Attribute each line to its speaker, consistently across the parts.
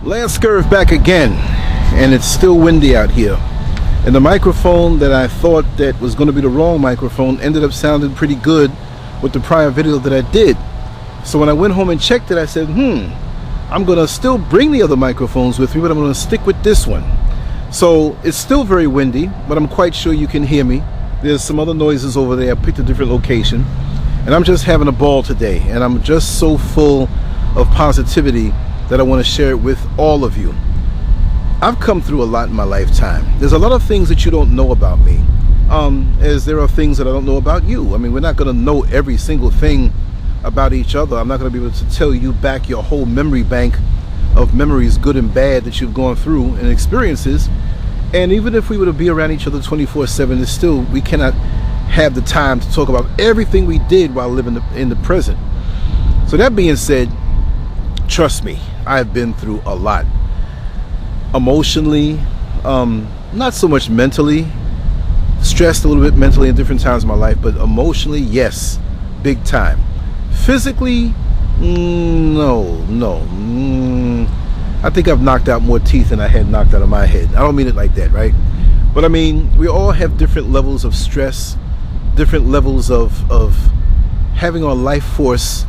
Speaker 1: Lancescurv back again, and it's still windy out here. And the microphone that I thought that was going to be the wrong microphone ended up sounding pretty good with the prior video that I did. So when I went home and checked it, I said, I'm going to still bring the other microphones with me, but I'm going to stick with this one. So it's still very windy, but I'm quite sure you can hear me. There's some other noises over there. I picked a different location, and I'm just having a ball today, and I'm just so full of positivity that I want to share it with all of you. I've come through a lot in my lifetime. There's a lot of things that you don't know about me, as there are things that I don't know about you. I mean, we're not going to know every single thing about each other. I'm not going to be able to tell you back your whole memory bank of memories, good and bad, that you've gone through and experiences. And even if we were to be around each other 24/7, it's still, we cannot have the time to talk about everything we did while living in the present. So that being said, trust me, I've been through a lot. Emotionally, not so much mentally, stressed a little bit mentally in different times of my life, but emotionally, yes, big time. Physically, no. I think I've knocked out more teeth than I had knocked out of my head. I don't mean it like that, right? But I mean, we all have different levels of stress, different levels of having our life force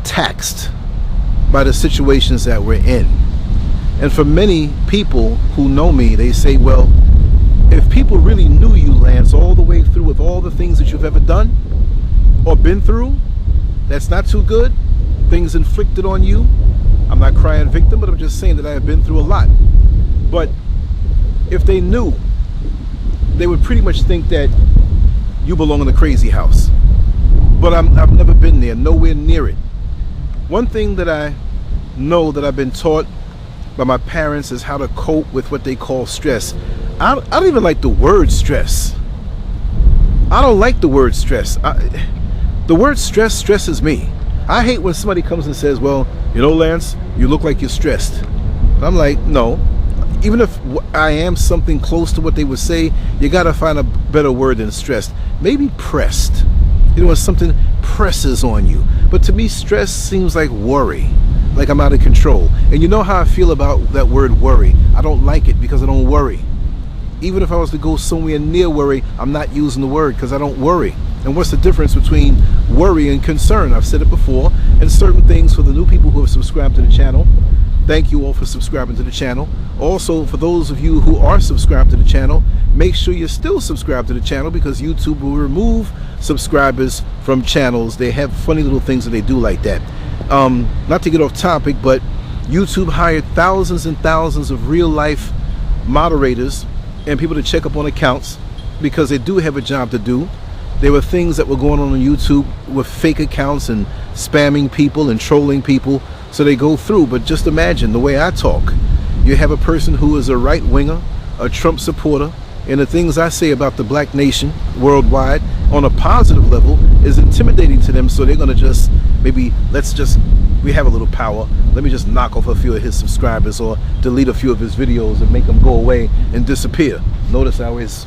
Speaker 1: taxed by the situations that we're in. And for many people who know me, they say, well, if people really knew you, Lance, all the way through with all the things that you've ever done or been through, that's not too good, things inflicted on you. I'm not crying victim, but I'm just saying that I have been through a lot. But if they knew, they would pretty much think that you belong in a crazy house. But I've never been there, nowhere near it. One thing that I know that I've been taught by my parents is how to cope with what they call stress. I don't even like the word stress. I don't like the word stress. The word stress stresses me. I hate when somebody comes and says, well, you know, Lance, you look like you're stressed. And I'm like, no. Even if I am something close to what they would say, you got to find a better word than stressed. Maybe pressed. You know, when something presses on you. But to me, stress seems like worry, like I'm out of control. And you know how I feel about that word worry. I don't like it because I don't worry. Even if I was to go somewhere near worry, I'm not using the word because I don't worry. And what's the difference between worry and concern? I've said it before. And certain things for the new people who have subscribed to the channel, thank you all for subscribing to the channel. Also, for those of you who are subscribed to the channel, make sure you're still subscribed to the channel, because YouTube will remove subscribers from channels. They have funny little things that they do like that. Not to get off topic, but YouTube hired thousands and thousands of real life moderators and people to check up on accounts, because they do have a job to do. There were things that were going on YouTube with fake accounts and spamming people and trolling people, so they go through. But just imagine the way I talk. You have a person who is a right-winger, a Trump supporter, and the things I say about the black nation worldwide on a positive level is intimidating to them, so they're going to just, maybe, we have a little power, let me just knock off a few of his subscribers or delete a few of his videos and make them go away and disappear. Notice I always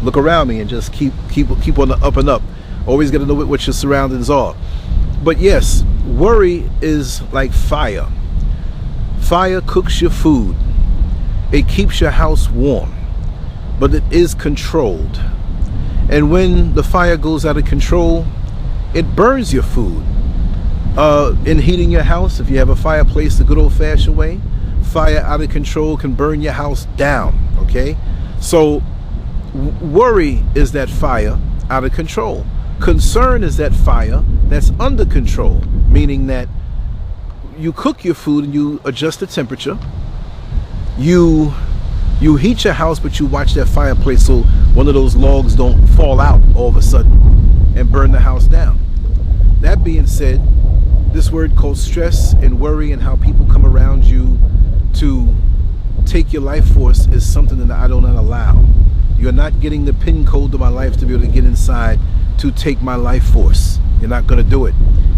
Speaker 1: look around me and just keep on the up and up. Always got to know what your surroundings are. But yes, worry is like fire. Fire cooks your food. It keeps your house warm, but it is controlled. And when the fire goes out of control, it burns your food. In heating your house, if you have a fireplace the good old-fashioned way, fire out of control can burn your house down. Okay, so worry is that fire out of control. Concern is that fire that's under control, meaning that you cook your food and you adjust the temperature. You heat your house, but you watch that fireplace so one of those logs don't fall out all of a sudden and burn the house down. That being said, this word called stress and worry and how people come around you to take your life force is something that I do not allow. You're not getting the pin code to my life to be able to get inside to take my life force. You're not going to do it.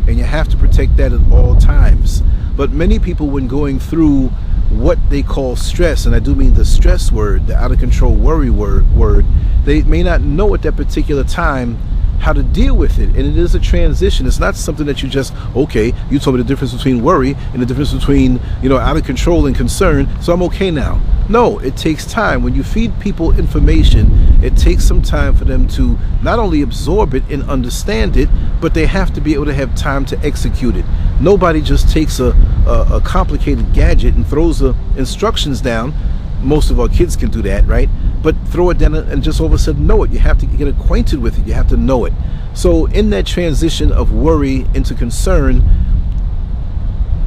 Speaker 1: And you have to protect that at all times. But many people, when going through what they call stress, and I do mean the stress word, the out of control worry word, they may not know at that particular time how to deal with it. And it is a transition. It's not something that you just, okay, you told me the difference between worry and the difference between, out of control and concern, so I'm okay now. No, it takes time. When you feed people information, it takes some time for them to not only absorb it and understand it, but they have to be able to have time to execute it. Nobody just takes a complicated gadget and throws the instructions down. Most of our kids can do that, right? But throw it down and just all of a sudden know it. You have to get acquainted with it. You have to know it. So in that transition of worry into concern,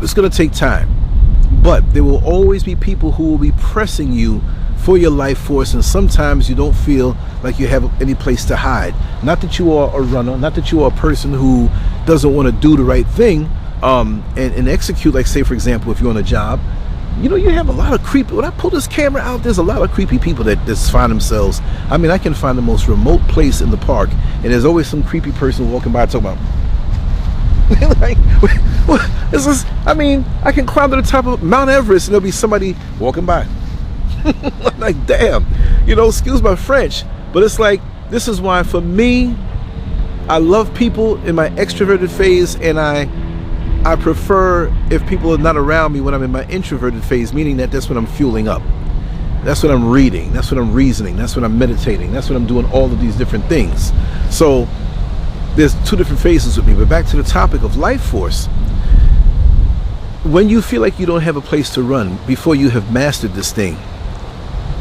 Speaker 1: it's going to take time. But there will always be people who will be pressing you for your life force, and sometimes you don't feel like you have any place to hide. Not that you are a runner, not that you are a person who doesn't want to do the right thing and execute, like say for example, if you're on a job, you have a lot of creepy, when I pull this camera out, there's a lot of creepy people that just find themselves, I can find the most remote place in the park, and there's always some creepy person walking by talking about, like, it's just, I can climb to the top of Mount Everest and there'll be somebody walking by. I'm like, damn, excuse my French, but it's like, this is why for me, I love people in my extroverted phase, and I prefer if people are not around me when I'm in my introverted phase, meaning that that's when I'm fueling up. That's when I'm reading, that's when I'm reasoning, that's when I'm meditating, that's when I'm doing all of these different things. So there's two different phases with me. But back to the topic of life force. When you feel like you don't have a place to run before you have mastered this thing,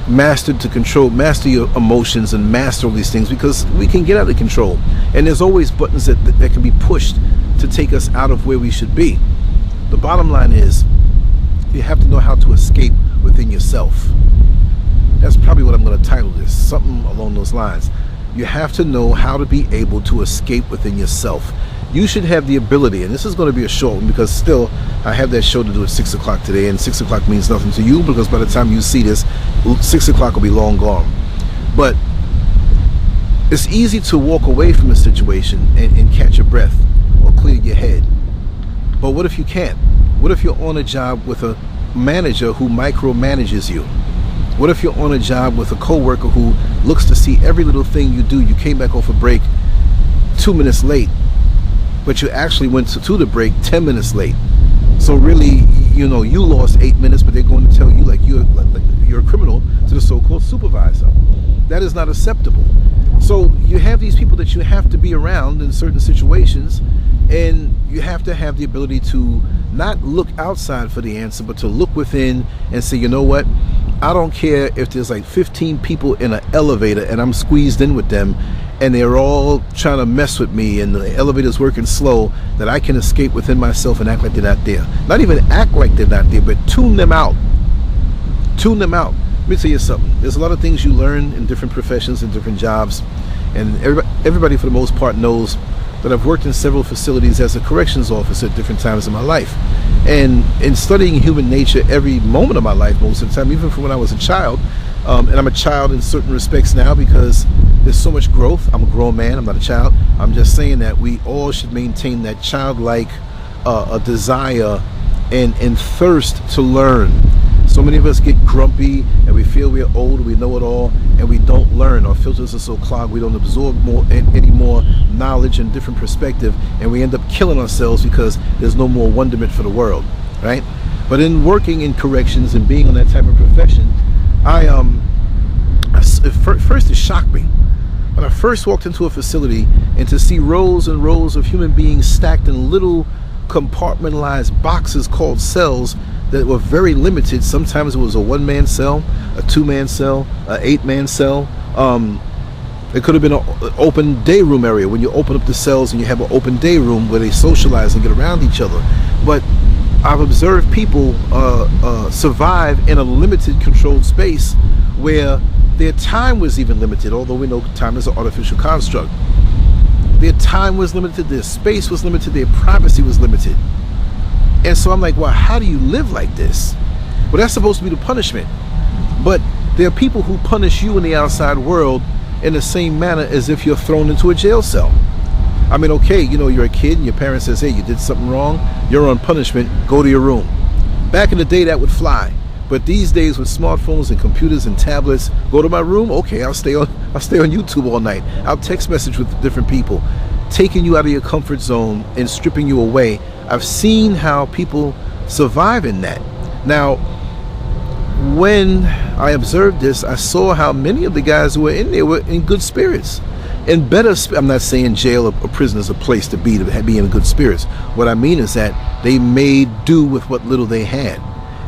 Speaker 1: mastered to control, master your emotions and master all these things, because we can get out of control. And there's always buttons that can be pushed to take us out of where we should be. The bottom line is you have to know how to escape within yourself. That's probably what I'm going to title this, something along those lines. You have to know how to be able to escape within yourself. You should have the ability, and this is going to be a short one because still I have that show to do at 6 o'clock today, and 6 o'clock means nothing to you because by the time you see this, 6 o'clock will be long gone. But it's easy to walk away from a situation and catch your breath or clear your head. But what if you can't? What if you're on a job with a manager who micromanages you? What if you're on a job with a coworker who looks to see every little thing you do? You came back off a break 2 minutes late, but you actually went to the break 10 minutes late. So really, you lost 8 minutes, but they're going to tell you like you're a criminal to the so-called supervisor. That is not acceptable. So you have these people that you have to be around in certain situations, and you have to have the ability to not look outside for the answer, but to look within and say, you know what? I don't care if there's like 15 people in an elevator and I'm squeezed in with them and they're all trying to mess with me and the elevator's working slow, that I can escape within myself and act like they're not there. Not even act like they're not there, but tune them out. Tune them out. Let me tell you something. There's a lot of things you learn in different professions and different jobs, and everybody for the most part knows that I've worked in several facilities as a corrections officer at different times in my life. And in studying human nature every moment of my life, most of the time, even from when I was a child, and I'm a child in certain respects now because there's so much growth. I'm a grown man, I'm not a child. I'm just saying that we all should maintain that childlike a desire and thirst to learn. So many of us get grumpy and we feel we're old, we know it all, and we don't learn. Our filters are so clogged, we don't absorb any more knowledge and different perspective, and we end up killing ourselves because there's no more wonderment for the world, right? But in working in corrections and being on that type of profession, first it shocked me. When I first walked into a facility and to see rows and rows of human beings stacked in little compartmentalized boxes called cells that were very limited. Sometimes it was a one-man cell, a two-man cell, an eight-man cell. It could have been an open day room area when you open up the cells and you have an open day room where they socialize and get around each other. But I've observed people survive in a limited controlled space where their time was even limited, although we know time is an artificial construct. Their time was limited, their space was limited, their privacy was limited. And so I'm like, well, how do you live like this? Well, that's supposed to be the punishment. But there are people who punish you in the outside world in the same manner as if you're thrown into a jail cell. I mean, okay, you're a kid and your parent says, hey, you did something wrong, you're on punishment, go to your room. Back in the day, that would fly. But these days with smartphones and computers and tablets, go to my room, okay, I'll stay on I'll stay on YouTube all night. I'll text message with different people, taking you out of your comfort zone and stripping you away. I've seen how people survive in that. Now, when I observed this, I saw how many of the guys who were in there were in good spirits. And better, I'm not saying jail or prison is a place to be in good spirits. What I mean is that they made do with what little they had.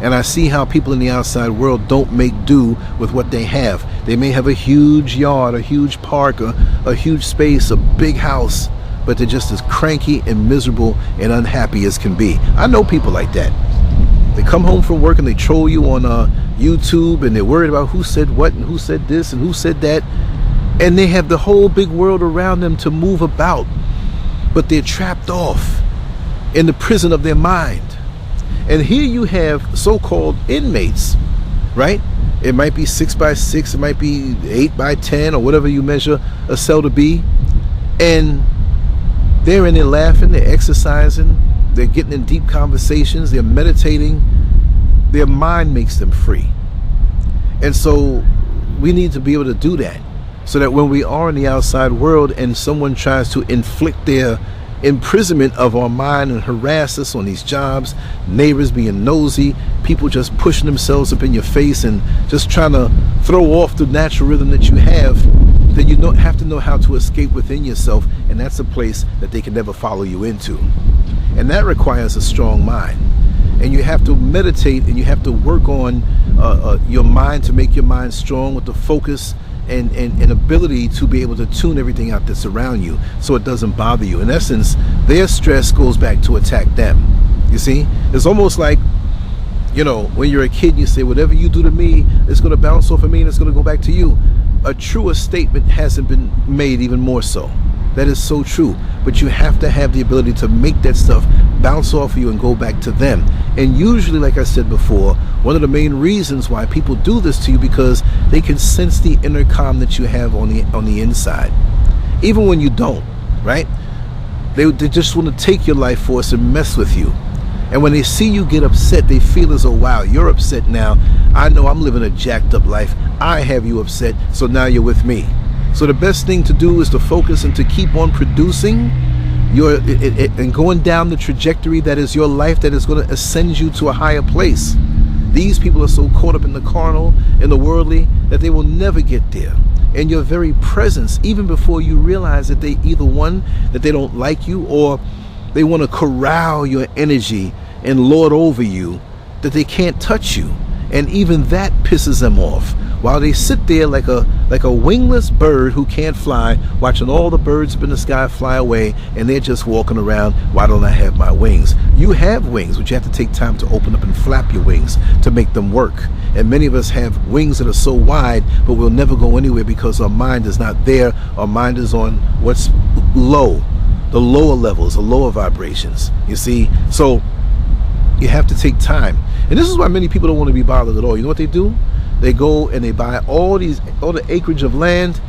Speaker 1: And I see how people in the outside world don't make do with what they have. They may have a huge yard, a huge park, a huge space, a big house, but they're just as cranky and miserable and unhappy as can be. I know people like that. They come home from work and they troll you on YouTube, and they're worried about who said what and who said this and who said that. And they have the whole big world around them to move about, but they're trapped off in the prison of their mind. And here you have so-called inmates, right? It might be 6 by 6, it might be 8 by 10, or whatever you measure a cell to be. And they're in there laughing, they're exercising, they're getting in deep conversations, they're meditating. Their mind makes them free. And so we need to be able to do that, so that when we are in the outside world and someone tries to inflict their imprisonment of our mind and harass us on these jobs, neighbors being nosy, people just pushing themselves up in your face and just trying to throw off the natural rhythm that you have, then you don't have to know how to escape within yourself, and that's a place that they can never follow you into. And that requires a strong mind. And you have to meditate, and you have to work on your mind to make your mind strong with the focus and ability to be able to tune everything out that's around you so it doesn't bother you. In essence, their stress goes back to attack them. You see? It's almost like, you know, when you're a kid, you say, whatever you do to me, it's going to bounce off of me and it's going to go back to you. A truer statement hasn't been made, even more so. That is so true. But you have to have the ability to make that stuff bounce off of you and go back to them. And usually, like I said before, one of the main reasons why people do this to you, because they can sense the inner calm that you have on the inside, even when you don't, right? They just want to take your life force and mess with you. And when they see you get upset, they feel as though, wow, you're upset now. I know I'm living a jacked up life. I have you upset, so now you're with me. So the best thing to do is to focus and to keep on producing and going down the trajectory that is your life, that is going to ascend you to a higher place. These people are so caught up in the carnal, in the worldly, that they will never get there. And your very presence, even before you realize that they either one, that they don't like you, or they want to corral your energy and lord over you, that they can't touch you. And even that pisses them off, while they sit there like a wingless bird who can't fly, watching all the birds up in the sky fly away, and they're just walking around, why don't I have my wings? You have wings, but you have to take time to open up and flap your wings to make them work. And many of us have wings that are so wide, but we'll never go anywhere because our mind is not there. Our mind is on what's low, the lower levels, the lower vibrations, you see? So you have to take time. And this is why many people don't want to be bothered at all. You know what they do? They go and they buy all the acreage of land,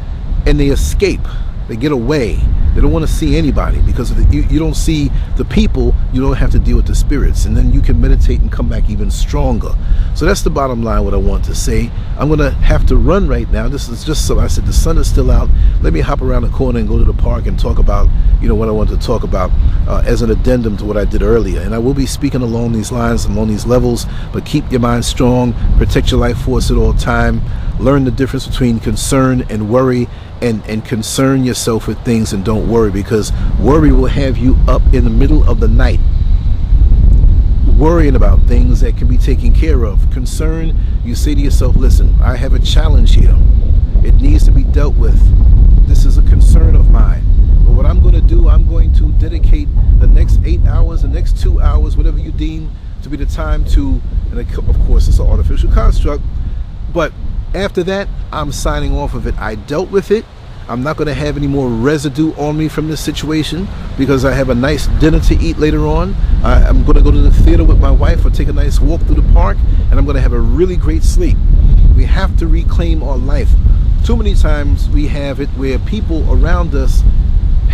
Speaker 1: and they escape. They get away. They don't want to see anybody, because if you don't see the people, you don't have to deal with the spirits, and then you can meditate and come back even stronger. So that's the bottom line, what I want to say. I'm going to have to run right now. This is just so I said the sun is still out. Let me hop around the corner and go to the park and talk about, you know, what I want to talk about as an addendum to what I did earlier. And I will be speaking along these lines, along these levels, but keep your mind strong, protect your life force at all time, learn the difference between concern and worry, and concern yourself with things and don't worry, because worry will have you up in the middle of the night worrying about things that can be taken care of. Concern, you say to yourself, listen, I have a challenge here. It needs to be dealt with. This is a concern of mine. But what I'm going to do, I'm going to dedicate the next 8 hours, the next 2 hours, whatever you deem to be the time to, and of course it's an artificial construct, but after that, I'm signing off of it. I dealt with it. I'm not going to have any more residue on me from this situation, because I have a nice dinner to eat later on. I'm going to go to the theater with my wife, or take a nice walk through the park, and I'm going to have a really great sleep. We have to reclaim our life. Too many times we have it where people around us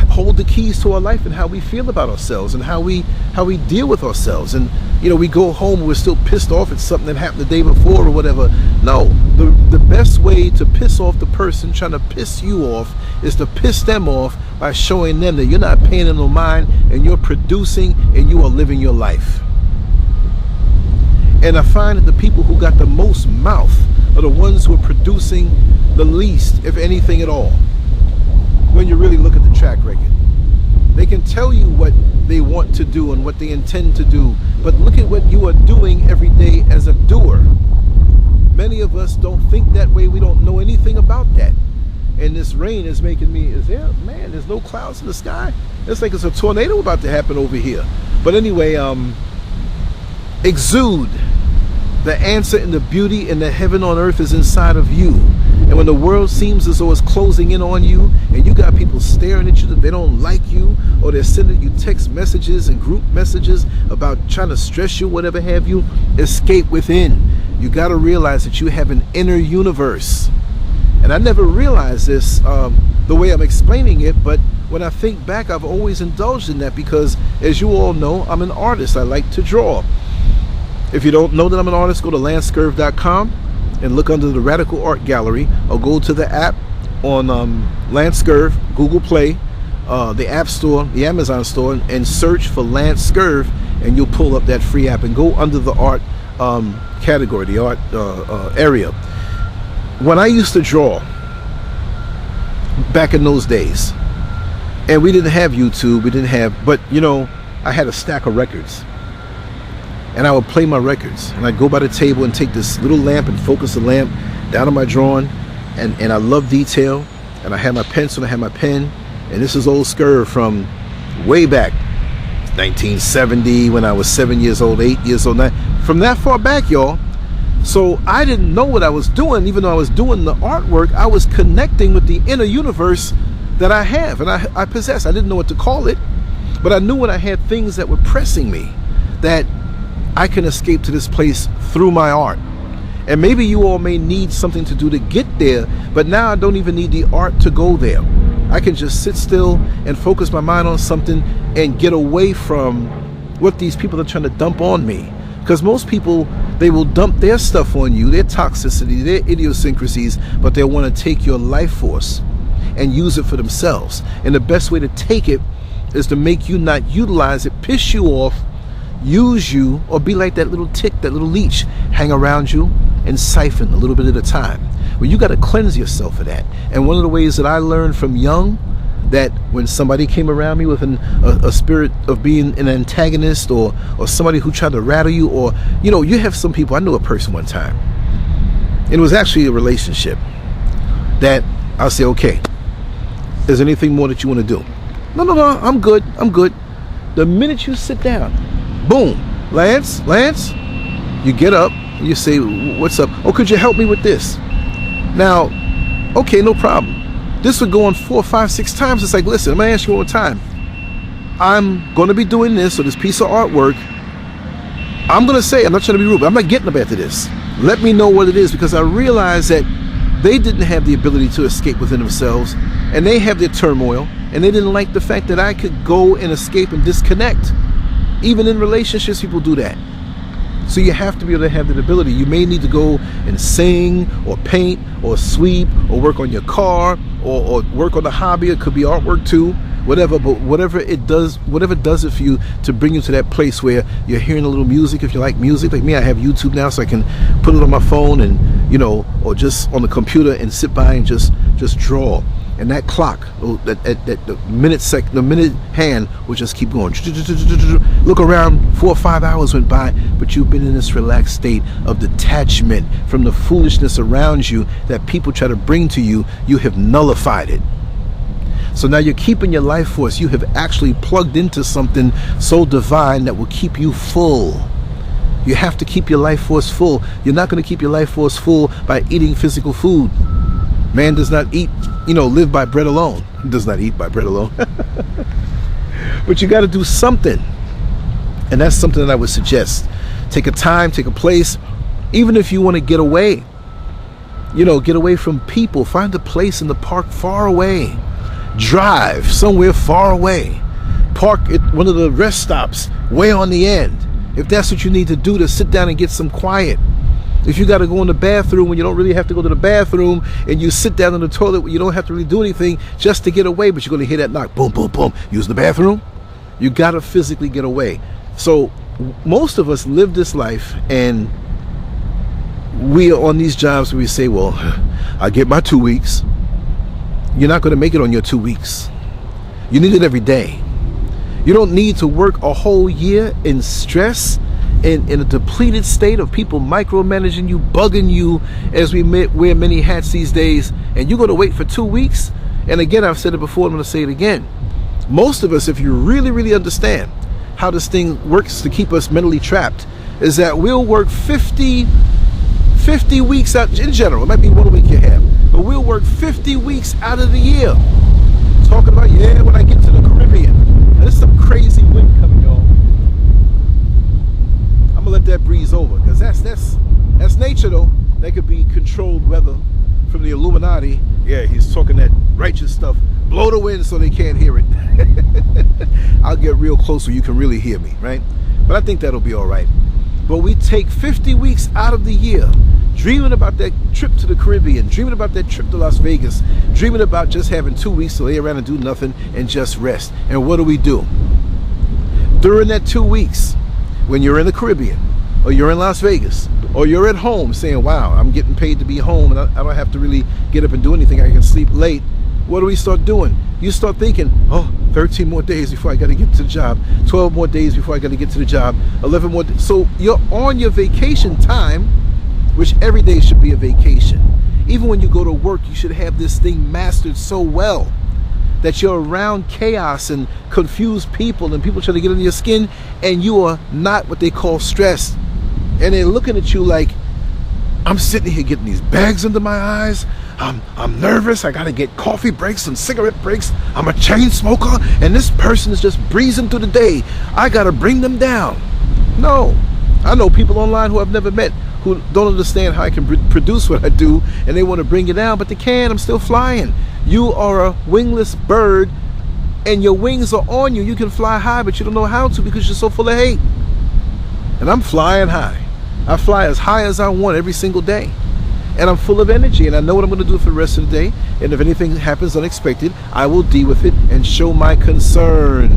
Speaker 1: hold the keys to our life and how we feel about ourselves and how we deal with ourselves. And we go home, we're still pissed off at something that happened the day before or whatever. No, the best way to piss off the person trying to piss you off is to piss them off by showing them that you're not paying them no mind and you're producing and you are living your life. And I find that the people who got the most mouth are the ones who are producing the least, if anything at all. When you really look at the track record, they can tell you what they want to do and what they intend to do, but look at what you are doing every day as a doer. Many of us don't think that way. We don't know anything about that. And this rain is making me, there's no clouds in the sky. It's like it's a tornado about to happen over here. But anyway, exude. The answer and the beauty and the heaven on earth is inside of you. And when the world seems as though it's closing in on you and you got people staring at you that they don't like you, or they're sending you text messages and group messages about trying to stress you, whatever have you, escape within. You got to realize that you have an inner universe. And I never realized this the way I'm explaining it, but when I think back, I've always indulged in that because, as you all know, I'm an artist. I like to draw. If you don't know that I'm an artist, go to Lancescurv.com and look under the Radical Art Gallery, or go to the app on Lancescurv, Google Play, the App Store, the Amazon Store, and search for Lancescurv, and you'll pull up that free app and go under the art category, the art area. When I used to draw back in those days, and we didn't have YouTube, but I had a stack of records. And I would play my records, and I'd go by the table and take this little lamp and focus the lamp down on my drawing, and I love detail, and I had my pencil, I had my pen, and this is old Scurv from way back, 1970, when I was 7 years old, 8 years old, from that far back, y'all. So I didn't know what I was doing. Even though I was doing the artwork, I was connecting with the inner universe that I have and I possess. I didn't know what to call it, but I knew when I had things that were pressing me, that I can escape to this place through my art. And maybe you all may need something to do to get there, but now I don't even need the art to go there. I can just sit still and focus my mind on something and get away from what these people are trying to dump on me. Because most people, they will dump their stuff on you, their toxicity, their idiosyncrasies, but they'll want to take your life force and use it for themselves. And the best way to take it is to make you not utilize it, piss you off, use you, or be like that little tick, that little leech, hang around you and siphon a little bit at a time. Well, you got to cleanse yourself of that. And one of the ways that I learned from young, that when somebody came around me with a spirit of being an antagonist, or somebody who tried to rattle you, or you have some people. I knew a person one time, and it was actually a relationship, that I'll say, okay, is there anything more that you want to do? No, I'm good. The minute you sit down, boom, Lance, you get up, you say, what's up? Oh, could you help me with this? Now, okay, no problem. This would go on 4, 5, 6 times. It's like, listen, I'm gonna ask you one more time. I'm gonna be doing this, or this piece of artwork. I'm gonna say, I'm not trying to be rude, but I'm not getting up after this. Let me know what it is, because I realize that they didn't have the ability to escape within themselves, and they have their turmoil, and they didn't like the fact that I could go and escape and disconnect. Even in relationships, people do that. So you have to be able to have that ability. You may need to go and sing, or paint, or sweep, or work on your car, or work on a hobby. It could be artwork too, whatever. But whatever it does it for you to bring you to that place where you're hearing a little music. If you like music, like me, I have YouTube now, so I can put it on my phone and or just on the computer and sit by and just draw. And that clock, the minute hand will just keep going. Look around, 4 or 5 hours went by, but you've been in this relaxed state of detachment from the foolishness around you that people try to bring to you. You have nullified it. So now you're keeping your life force. You have actually plugged into something so divine that will keep you full. You have to keep your life force full. You're not going to keep your life force full by eating physical food. Man does not eat, live by bread alone. He does not eat by bread alone. But you got to do something. And that's something that I would suggest. Take a time, take a place. Even if you want to get away, get away from people. Find a place in the park far away. drive somewhere far away, park at one of the rest stops way on the end, if that's what you need to do to sit down and get some quiet. If you got to go in the bathroom when you don't really have to go to the bathroom, and you sit down in the toilet when you don't have to really do anything just to get away, but you're going to hear that knock, boom, boom, boom, use the bathroom. You got to physically get away. So most of us live this life, and we are on these jobs where we say, well, I get my 2 weeks. You're not going to make it on your 2 weeks. You need it every day. You don't need to work a whole year in stress, in a depleted state of people micromanaging you, bugging you, as we wear many hats these days, and you're going to wait for 2 weeks. And again, I've said it before, I'm going to say it again. Most of us, if you really, really understand how this thing works to keep us mentally trapped, is that we'll work 50 weeks out in general. It might be 1 week you have, but we'll work 50 weeks out of the year. Talking about, yeah, when I get to the Caribbean. Now, there's some crazy wind coming, y'all. I'm gonna let that breeze over, because that's nature, though. That could be controlled weather from the Illuminati. Yeah, he's talking that righteous stuff. Blow the wind so they can't hear it. I'll get real close so you can really hear me, right? But I think that'll be all right. But we take 50 weeks out of the year dreaming about that trip to the Caribbean, dreaming about that trip to Las Vegas, dreaming about just having 2 weeks to lay around and do nothing and just rest. And what do? During that 2 weeks, when you're in the Caribbean, or you're in Las Vegas, or you're at home saying, wow, I'm getting paid to be home and I don't have to really get up and do anything, I can sleep late. What do we start doing? You start thinking, oh, 13 more days before I got to get to the job, 12 more days before I got to get to the job, 11 more days. So you're on your vacation time, which every day should be a vacation. Even when you go to work, you should have this thing mastered so well that you're around chaos and confused people and people trying to get under your skin, and you are not what they call stressed. And they're looking at you like, I'm sitting here getting these bags under my eyes. I'm nervous. I got to get coffee breaks and cigarette breaks. I'm a chain smoker, and this person is just breezing through the day. I got to bring them down. No. I know people online who I've never met who don't understand how I can produce what I do, and they want to bring you down, but they can't. I'm still flying. You are a wingless bird, and your wings are on you. You can fly high, but you don't know how to because you're so full of hate. And I'm flying high. I fly as high as I want every single day. And I'm full of energy, and I know what I'm going to do for the rest of the day. And if anything happens unexpected, I will deal with it and show my concern.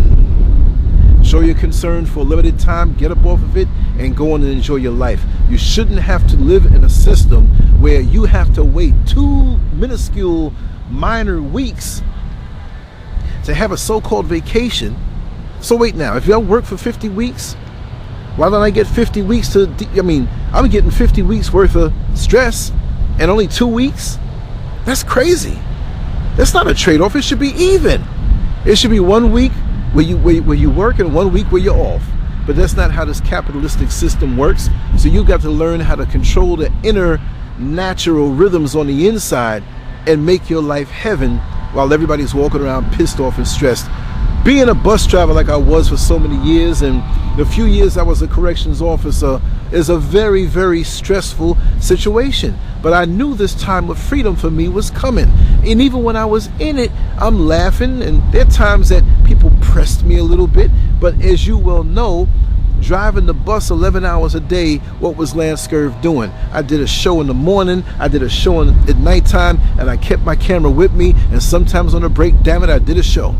Speaker 1: Show your concern for a limited time, get up off of it, and go on and enjoy your life. You shouldn't have to live in a system where you have to wait 2 minuscule minor weeks to have a so-called vacation. So wait now, if y'all work for 50 weeks, why don't I get 50 weeks to, I'm getting 50 weeks worth of stress and only 2 weeks? That's crazy. That's not a trade-off. It should be even. It should be 1 week where you work and 1 week where you're off. But that's not how this capitalistic system works. So you got to learn how to control the inner natural rhythms on the inside and make your life heaven while everybody's walking around pissed off and stressed. Being a bus driver like I was for so many years, and the few years I was a corrections officer, is a very, very stressful situation. But I knew this time of freedom for me was coming. And even when I was in it, I'm laughing, and there are times that people pressed me a little bit. But as you well know, driving the bus 11 hours a day, what was Lancescurv doing? I did a show in the morning, I did a show at nighttime, and I kept my camera with me, and sometimes on a break, damn it, I did a show.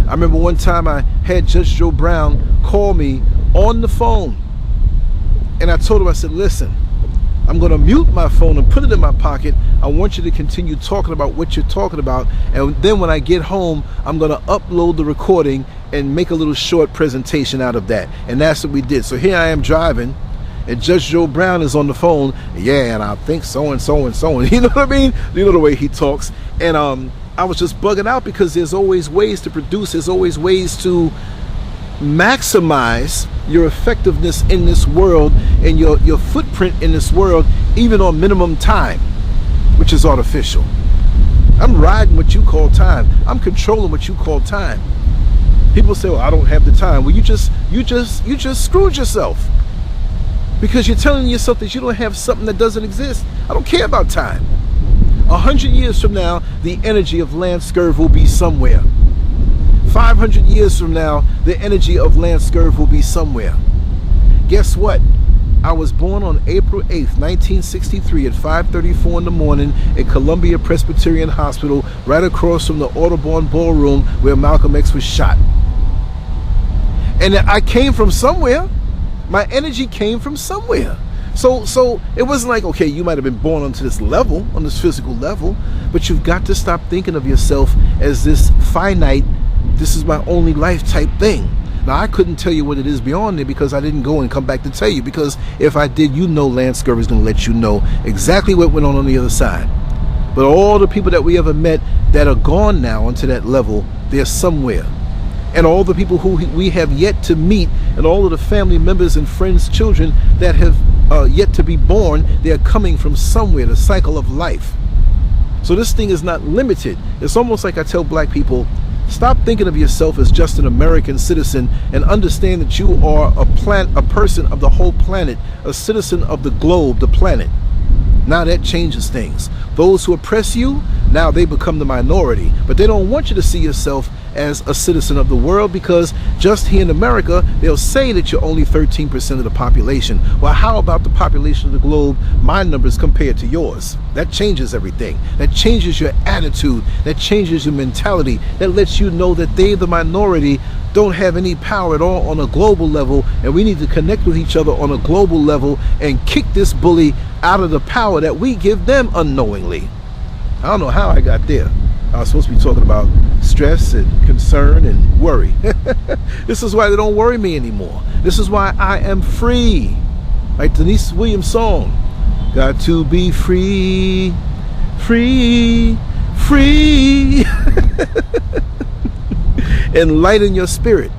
Speaker 1: I remember one time I had Judge Joe Brown call me on the phone, and I told him, I said, listen, I'm going to mute my phone and put it in my pocket. I want you to continue talking about what you're talking about, and then when I get home, I'm going to upload the recording and make a little short presentation out of that. And that's what we did. So here I am driving, and Judge Joe Brown is on the phone. Yeah, and I think so and so and so, and you know what I mean? You know the way he talks. And I was just bugging out because there's always ways to produce. There's always ways to maximize your effectiveness in this world and your footprint in this world, even on minimum time, which is artificial. I'm riding what you call time. I'm controlling what you call time. People say, well, I don't have the time. Well, you just screwed yourself, because you're telling yourself that you don't have something that doesn't exist. I don't care about time. 100 years from now, the energy of Lancescurv will be somewhere. 500 years from now, the energy of Lancescurv will be somewhere. Guess what? I was born on April 8th, 1963 at 5:34 in the morning at Columbia Presbyterian Hospital, right across from the Audubon Ballroom where Malcolm X was shot. And I came from somewhere. My energy came from somewhere. So it wasn't like, okay, you might have been born onto this level, on this physical level, but you've got to stop thinking of yourself as this finite, this is my only life type thing. Now, I couldn't tell you what it is beyond there because I didn't go and come back to tell you, because if I did, you know Lancescurv is going to let you know exactly what went on the other side. But all the people that we ever met that are gone now onto that level, they're somewhere. And all the people who we have yet to meet, and all of the family members and friends, children that have yet to be born, they're coming from somewhere, the cycle of life. So this thing is not limited. It's almost like I tell black people, stop thinking of yourself as just an American citizen and understand that you are a person of the whole planet, a citizen of the globe, the planet. Now that changes things. Those who oppress you, now they become the minority. But they don't want you to see yourself as a citizen of the world, because just here in America, they'll say that you're only 13% of the population. Well, how about the population of the globe, my numbers compared to yours? That changes everything. That changes your attitude. That changes your mentality. That lets you know that they, the minority, don't have any power at all on a global level, and we need to connect with each other on a global level and kick this bully out of the power that we give them unknowingly. I don't know how I got there. I was supposed to be talking about stress and concern and worry. This is why they don't worry me anymore. This is why I am free. Like Denise Williams' song, got to be free, free, free. Enlighten your spirit.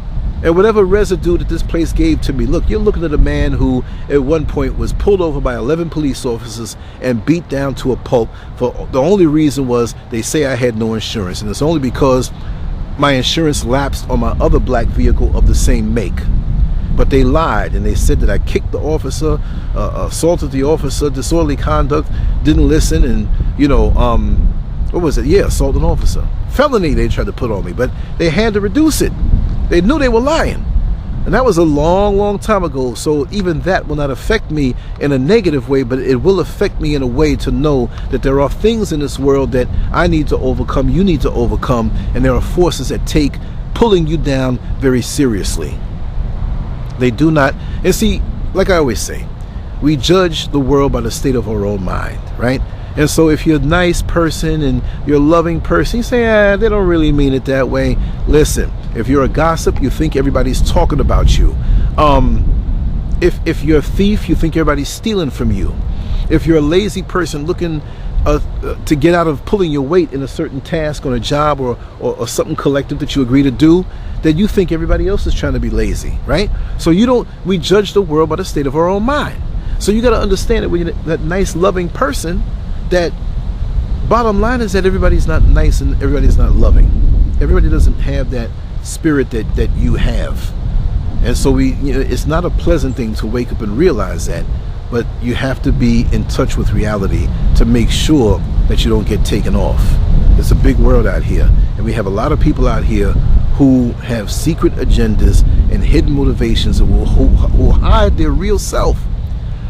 Speaker 1: And whatever residue that this place gave to me, look, you're looking at a man who at one point was pulled over by 11 police officers and beat down to a pulp for the only reason was they say I had no insurance, and it's only because my insurance lapsed on my other black vehicle of the same make. But they lied, and they said that I kicked the officer, assaulted the officer, disorderly conduct, didn't listen, and what was it? Yeah, assault an officer. Felony they tried to put on me, but they had to reduce it. They knew they were lying. And that was a long, long time ago. So even that will not affect me in a negative way, but it will affect me in a way to know that there are things in this world that I need to overcome, you need to overcome, and there are forces that take pulling you down very seriously. They do not, and see, like I always say, we judge the world by the state of our own mind, right? And so if you're a nice person and you're a loving person, you say, they don't really mean it that way. Listen, if you're a gossip, you think everybody's talking about you. If you're a thief, you think everybody's stealing from you. If you're a lazy person looking to get out of pulling your weight in a certain task on a job or something collective that you agree to do, then you think everybody else is trying to be lazy, right? So we judge the world by the state of our own mind. So you got to understand that when you're that nice, loving person, that bottom line is that everybody's not nice and everybody's not loving. Everybody doesn't have that spirit that you have. And so it's not a pleasant thing to wake up and realize that, but you have to be in touch with reality to make sure that you don't get taken off. It's a big world out here, and we have a lot of people out here who have secret agendas and hidden motivations and will hide their real self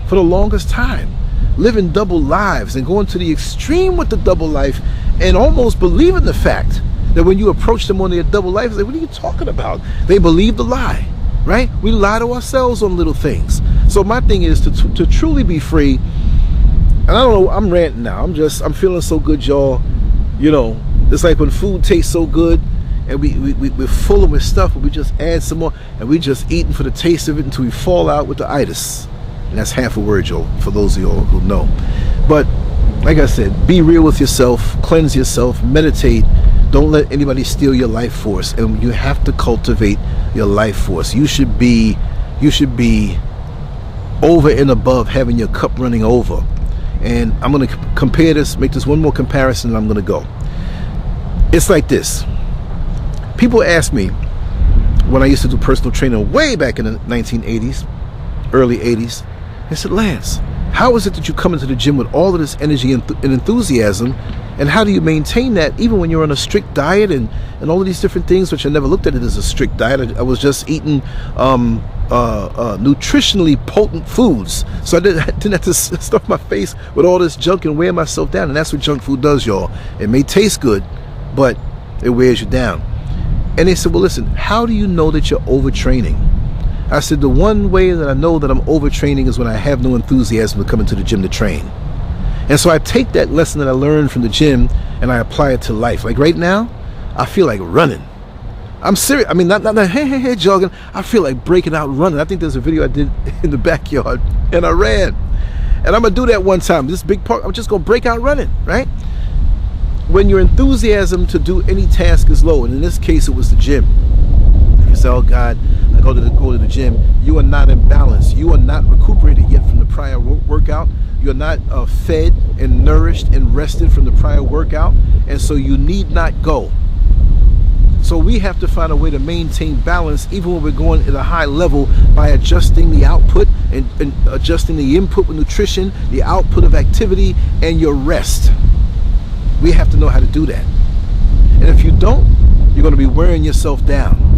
Speaker 1: for the longest time, living double lives and going to the extreme with the double life and almost believing the fact that when you approach them on their double life, it's like, what are you talking about? They believe the lie, right? We lie to ourselves on little things. So my thing is to truly be free. And I don't know, I'm ranting now. I'm feeling so good, y'all. It's like when food tastes so good and we're full of stuff, but we just add some more and we just eating for the taste of it until we fall out with the itis. And that's half a word, y'all, for those of y'all who know. But like I said, be real with yourself, cleanse yourself, meditate. Don't let anybody steal your life force, and you have to cultivate your life force. You should be over and above having your cup running over. And I'm going to compare this, make this one more comparison, and I'm going to go. It's like this. People ask me when I used to do personal training way back in the 1980s, early 80s, they said, Lance, How is it that you come into the gym with all of this energy and enthusiasm, and how do you maintain that even when you're on a strict diet and all of these different things, which I never looked at it as a strict diet. I was just eating nutritionally potent foods, so I didn't have to stuff my face with all this junk and wear myself down. And that's what junk food does, y'all. It may taste good, but it wears you down. And they said, well, listen, how do you know that you're overtraining? I said, the one way that I know that I'm overtraining is when I have no enthusiasm to come into the gym to train. And so I take that lesson that I learned from the gym and I apply it to life. Like right now, I feel like running. I'm serious. I mean, not hey, jogging. I feel like breaking out running. I think there's a video I did in the backyard and I ran. And I'm going to do that one time. This big park, I'm just going to break out running, right? When your enthusiasm to do any task is low, and in this case, it was the gym. You say, oh God, I go to the gym. You are not in balance. You are not recuperated yet from the prior workout. You're not fed and nourished and rested from the prior workout, and so you need not go. So we have to find a way to maintain balance even when we're going at a high level by adjusting the output and adjusting the input with nutrition, the output of activity, and your rest. We have to know how to do that. And if you don't, you're going to be wearing yourself down.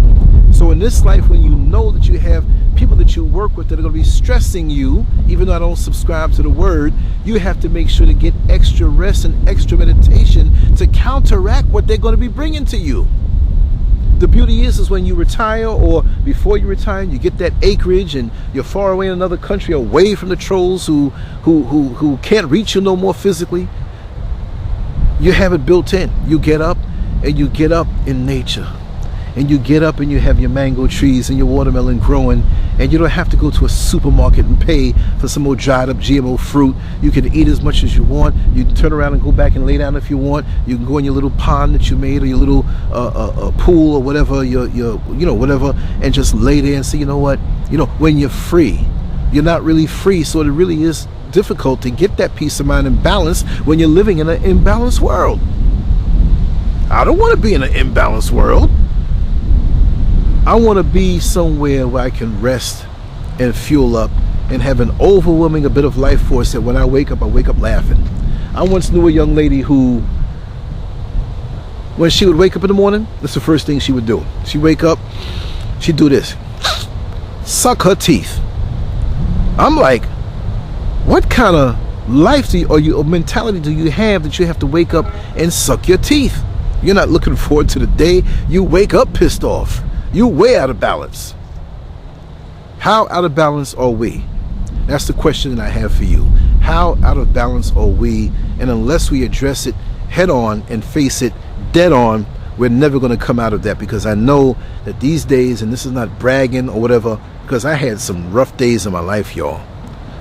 Speaker 1: So in this life, when you know that you have people that you work with that are going to be stressing you, even though I don't subscribe to the word, you have to make sure to get extra rest and extra meditation to counteract what they're going to be bringing to you. The beauty is when you retire, or before you retire, you get that acreage and you're far away in another country, away from the trolls who can't reach you no more physically. You have it built in. You get up, and you get up in nature. And you get up and you have your mango trees and your watermelon growing, and you don't have to go to a supermarket and pay for some more dried up GMO fruit. You can eat as much as you want. You can turn around and go back and lay down if you want. You can go in your little pond that you made, or your little pool, or whatever, your whatever, and just lay there and say, you know what, when you're free, you're not really free. So it really is difficult to get that peace of mind and balance when you're living in an imbalanced world. I don't want to be in an imbalanced world. I want to be somewhere where I can rest and fuel up and have an overwhelming a bit of life force that when I wake up laughing. I once knew a young lady who, when she would wake up in the morning, that's the first thing she would do. She'd wake up, she'd do this, suck her teeth. I'm like, what kind of life or mentality do you have that you have to wake up and suck your teeth? You're not looking forward to the day. You wake up pissed off. You're way out of balance. How out of balance are we? That's the question that I have for you. How out of balance are we? And unless we address it head on and face it dead on, we're never going to come out of that, because I know that these days, and this is not bragging or whatever, because I had some rough days in my life, y'all.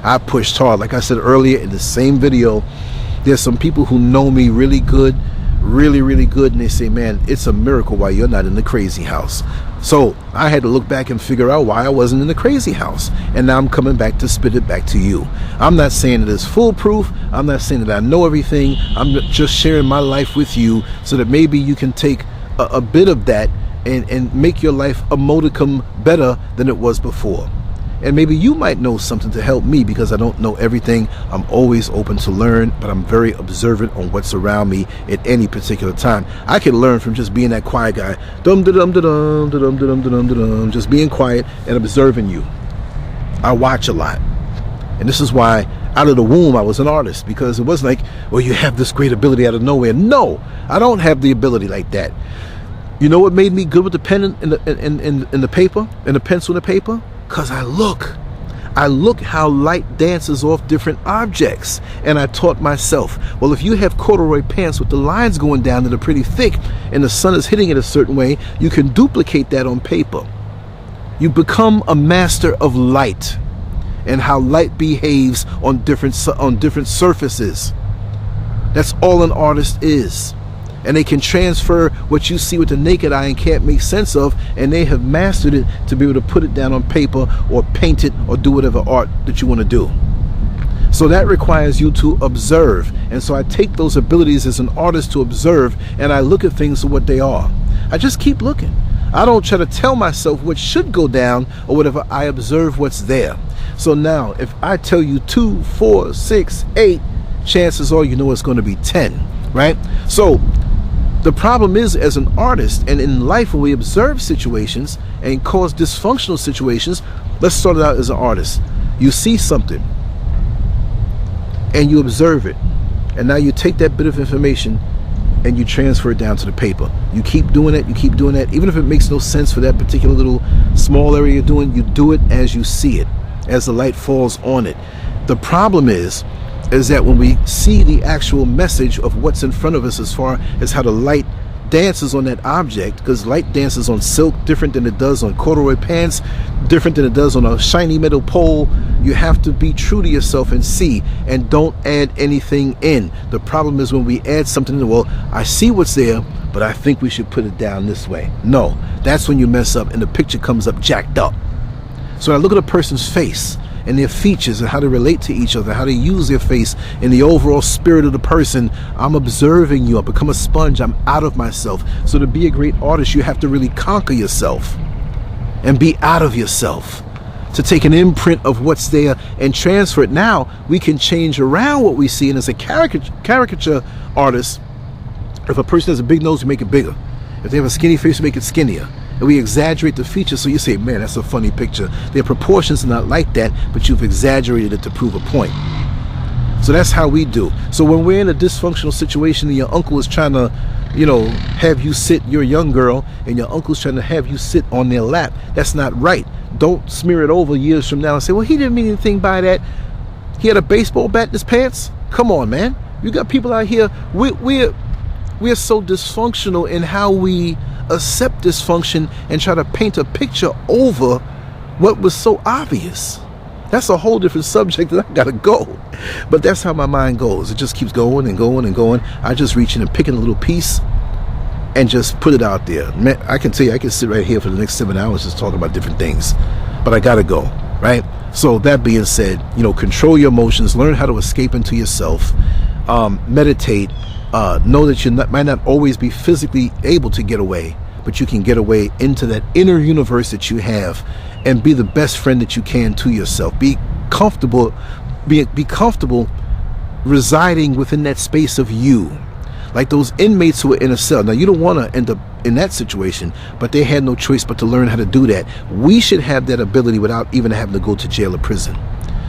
Speaker 1: I pushed hard. Like I said earlier in the same video, there's some people who know me really good, really good, and they say, man, it's a miracle why you're not in the crazy house. So I had to look back and figure out why I wasn't in the crazy house, and now I'm coming back to spit it back to you. I'm not saying that it's foolproof. I'm not saying that I know everything. I'm just sharing my life with you so that maybe you can take a bit of that and make your life a modicum better than it was before. And maybe you might know something to help me, because I don't know everything. I'm always open to learn, but I'm very observant on what's around me at any particular time. I can learn from just being that quiet guy, just being quiet and observing you. I watch a lot. And this is why out of the womb I was an artist, because it wasn't like, well, you have this great ability out of nowhere. No, I don't have the ability like that. You know what made me good with the pen and the paper and the pencil and the paper? Because I look how light dances off different objects. And I taught myself, well, if you have corduroy pants with the lines going down that are pretty thick and the sun is hitting it a certain way, you can duplicate that on paper. You become a master of light and how light behaves on different surfaces. That's all an artist is. And they can transfer what you see with the naked eye and can't make sense of, and they have mastered it to be able to put it down on paper or paint it or do whatever art that you want to do. So that requires you to observe. And so I take those abilities as an artist to observe, and I look at things for what they are. I just keep looking. I don't try to tell myself what should go down or whatever. I observe what's there. So now, if I tell you 2, 4, 6, 8, chances are you know it's going to be 10, right? So the problem is, as an artist and in life, when we observe situations and cause dysfunctional situations, let's start it out as an artist. You see something and you observe it, and now you take that bit of information and you transfer it down to the paper. You keep doing it, you keep doing that. Even if it makes no sense for that particular little small area you're doing, you do it as you see it, as the light falls on it. The problem is that when we see the actual message of what's in front of us, as far as how the light dances on that object, because light dances on silk different than it does on corduroy pants, different than it does on a shiny metal pole, you have to be true to yourself and see, and don't add anything in. The problem is when we add something in, well, I see what's there, but I think we should put it down this way. No, that's when you mess up and the picture comes up jacked up. So I look at a person's face and their features and how they relate to each other, how they use their face in the overall spirit of the person. I'm observing you. I become a sponge. I'm out of myself. So to be a great artist, you have to really conquer yourself and be out of yourself, to take an imprint of what's there and transfer it. Now we can change around what we see. And as a caricature artist, if a person has a big nose, we make it bigger. If they have a skinny face, we make it skinnier. And we exaggerate the features, so you say, man, that's a funny picture. Their proportions are not like that, but you've exaggerated it to prove a point. So that's how we do. So when we're in a dysfunctional situation and your uncle is trying to, have you sit, you're a young girl, and your uncle's trying to have you sit on their lap, that's not right. Don't smear it over years from now and say, well, he didn't mean anything by that. He had a baseball bat in his pants? Come on, man. You got people out here, we're so dysfunctional in how we accept dysfunction and try to paint a picture over what was so obvious. That's a whole different subject that I gotta go. But that's how my mind goes. It just keeps going and going and going. I just reach in and pick in a little piece and just put it out there. Man, I can tell you, I can sit right here for the next 7 hours just talking about different things. But I gotta go, right? So that being said, control your emotions, learn how to escape into yourself, meditate. Know that you might not always be physically able to get away, but you can get away into that inner universe that you have and be the best friend that you can to yourself. Be comfortable residing within that space of you. Like those inmates who are in a cell. Now, you don't want to end up in that situation, but they had no choice but to learn how to do that. We should have that ability without even having to go to jail or prison,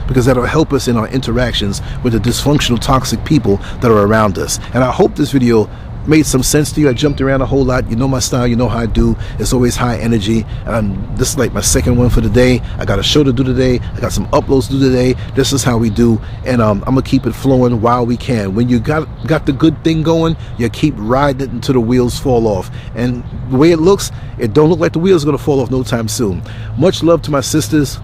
Speaker 1: because that'll help us in our interactions with the dysfunctional, toxic people that are around us. And I hope this video made some sense to you. I jumped around a whole lot. You know my style. You know how I do. It's always high energy. This is like my second one for the day. I got a show to do today. I got some uploads to do today. This is how we do. And I'm going to keep it flowing while we can. When you got the good thing going, you keep riding it until the wheels fall off. And the way it looks, it don't look like the wheels are going to fall off no time soon. Much love to my sisters.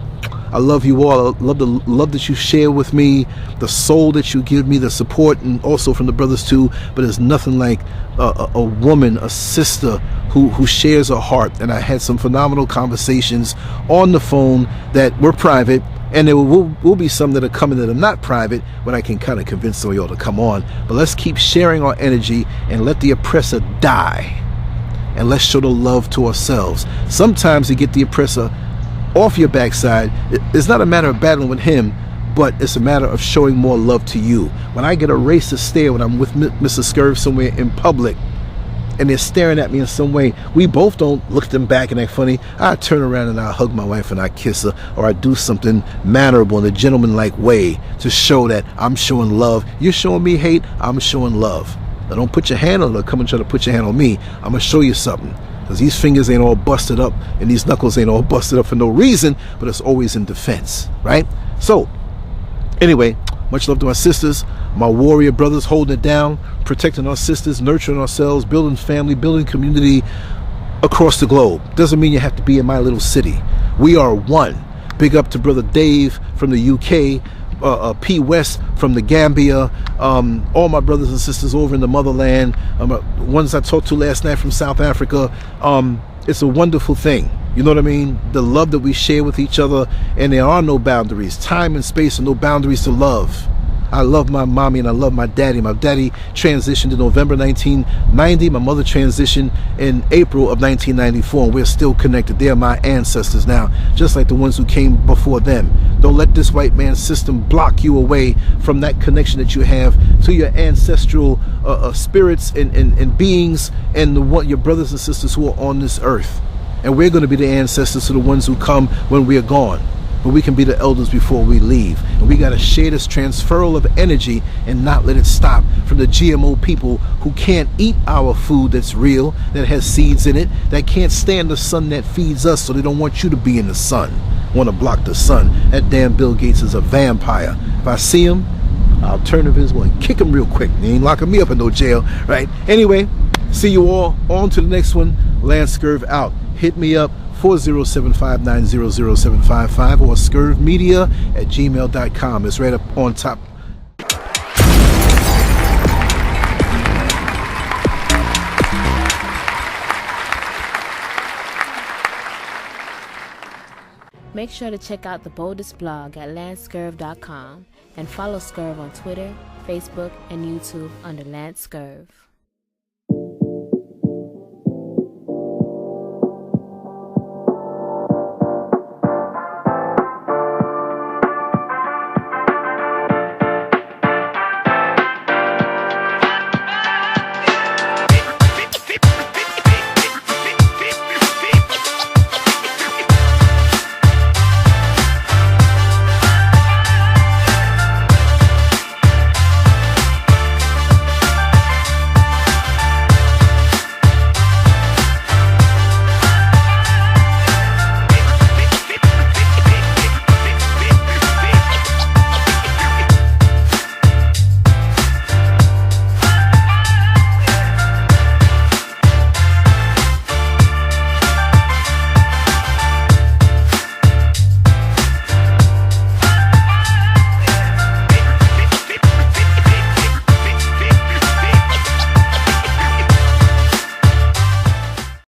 Speaker 1: I love you all. I love the love that you share with me, the soul that you give me, the support, and also from the brothers too. But there's nothing like a woman, a sister who shares her heart. And I had some phenomenal conversations on the phone that were private, and there will be some that are coming that are not private, when I can kind of convince some of y'all to come on. But let's keep sharing our energy and let the oppressor die, and let's show the love to ourselves. Sometimes to get the oppressor off your backside, it's not a matter of battling with him, but it's a matter of showing more love to you. When I get a racist stare when I'm with Mr. Scurv somewhere in public and they're staring at me in some way, we both don't look them back and act funny. I turn around and I hug my wife and I kiss her, or I do something mannerable in a gentleman-like way to show that I'm showing love. You're showing me hate, I'm showing love. Now don't put your hand on her, come and try to put your hand on me. I'm gonna show you something. Because these fingers ain't all busted up and these knuckles ain't all busted up for no reason, but it's always in defense, right? So, anyway, much love to my sisters, my warrior brothers holding it down, protecting our sisters, nurturing ourselves, building family, building community across the globe. Doesn't mean you have to be in my little city. We are one. Big up to Brother Dave from the UK, P. West from the Gambia, all my brothers and sisters over in the motherland, ones I talked to last night from South Africa. It's a wonderful thing. You know what I mean? The love that we share with each other, and there are no boundaries. Time and space are no boundaries to love. I love my mommy and I love my daddy. My daddy transitioned in November 1990. My mother transitioned in April of 1994, and we're still connected. They are my ancestors now, just like the ones who came before them. Don't let this white man system block you away from that connection that you have to your ancestral spirits and beings and your brothers and sisters who are on this earth. And we're going to be the ancestors to the ones who come when we are gone. But we can be the elders before we leave. And we got to share this transferal of energy and not let it stop from the GMO people who can't eat our food that's real, that has seeds in it, that can't stand the sun that feeds us, so they don't want you to be in the sun. Want to block the sun. That damn Bill Gates is a vampire. If I see him, I'll turn invisible and kick him real quick. They ain't locking me up in no jail, right? Anyway, see you all. On to the next one. Lancescurv out. Hit me up. 407-590-0755 or scurvmedia@gmail.com. It's right up on top.
Speaker 2: Make sure to check out the boldest blog at Lancescurv.com and follow Scurv on Twitter, Facebook, and YouTube under Lancescurv.